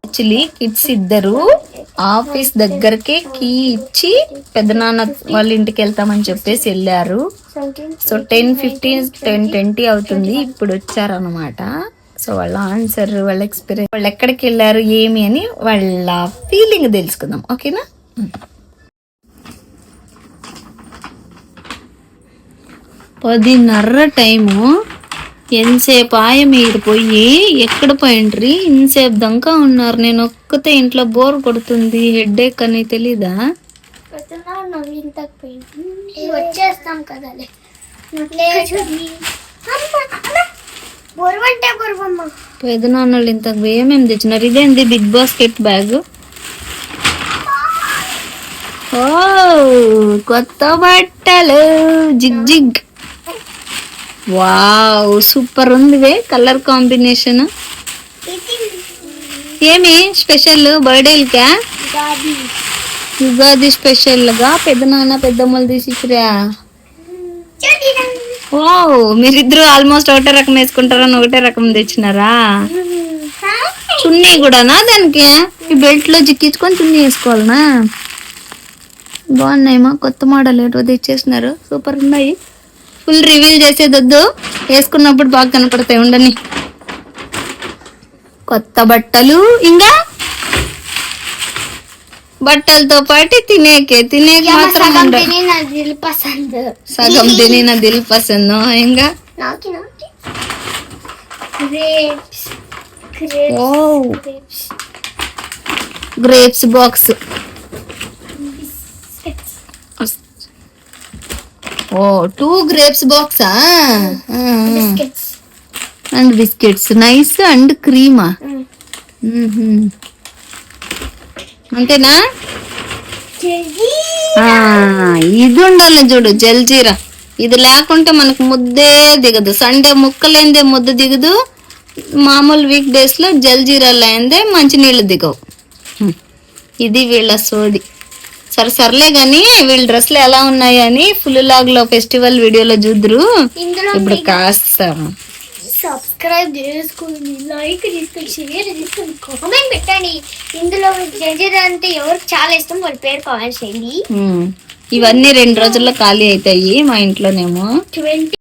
Actually kids ఇద్దరు office దగ్గరకే key ఇచ్చి పెద్దనాన్న వాళ్ళ ఇంటికి వెళ్తామని చెప్పేసి వెళ్ళారు. సో 10:15 10:20 అవుతుంది, ఇప్పుడు వచ్చారనమాట. సో వాళ్ళ ఆన్సర్, వాళ్ళ ఎక్స్పీరియన్స్, వాళ్ళు ఎక్కడికి వెళ్ళారు ఏమి అని వాళ్ళ ఫీలింగ్ తెలుసుకుందాం. ఓకేనా? 10:30 టైము. ఎంతసేపు ఆయ మీరు పోయి ఎక్కడ పోయిండ్రి? ఇంతసేపు దంకా ఉన్నారు. నేను ఒక్కతే ఇంట్లో బోర్ కొడుతుంది, హెడ్ఏక్ అని తెలీదా? వచ్చేస్తాం కదా. పెదనాన్నలు ఇంత ఏమేమి తెచ్చినారు? ఇదేంది బిగ్ బాస్కెట్ బ్యాగ్? ఓ కొత్త బట్టలు, జిగ్ జిగ్. వావ్ సూపర్ ఉంది కలర్ కాంబినేషన్. ఏమి స్పెషల్ బర్త్డేలకా? యుగాది స్పెషల్ గా పెద్దనాన్న పెద్దమ్మలు తీసిచ్చిరా. ఓ మీరిద్దరు ఆల్మోస్ట్ ఒకటే రకం వేసుకుంటారని ఒకటే రకం తెచ్చినారా? చున్నీ కూడానా దానికి? ఈ బెల్ట్ లో జిక్కించుకొని చున్నీ వేసుకోవాలనా? బాగున్నాయమ్మా, కొత్త మోడల్ ఏటో తెచ్చేసినారు, సూపర్ ఉన్నాయి. ఫుల్ రివీల్ చేసేదొద్దు, వేసుకున్నప్పుడు బాగా కనపడతాయి. ఉండని కొత్త బట్టలు, ఇంకా బట్టలతో పాటు తినేకే మాత్రం సగం తిని దిల్ పసంద్. ఇంకా గ్రేప్స్ బాక్స్. ఓ 2 grapes బాక్సా? అండ్ బిస్కెట్స్ నైస్ అండ్ క్రీమా? అంతేనా? ఇది ఉండాలి చూడు, జల్జీరా. ఇది లేకుంటే మనకు ముద్దే దిగదు. సండే ముక్కలేందే ముద్ద దిగదు. మామూలు వీక్ డేస్ లో జల్జీరా లేందే మంచినీళ్ళు దిగవు. ఇది వీళ్ళ సోది. సర్లే గాని వీళ్ళ డ్రెస్లు ఎలా ఉన్నాయని ఫుల్ లాగ్ లో ఫెస్టివల్ వీడియోలో చూద్దరు. ఇప్పుడు కాస్త సబ్స్క్రైబ్ చేసుకోండి, లైక్ చేసుకోండి, షేర్ చేసుకోండి, కామెంట్ పెట్టండి. ఇందులో జడ్జర్ అంటే ఎవరికి చాలా ఇష్టం వాళ్ళ పేరు కామెంట్ చేయండి. ఇవన్నీ 2 రోజుల్లో ఖాళీ అవుతాయి మా ఇంట్లోనేమో. 20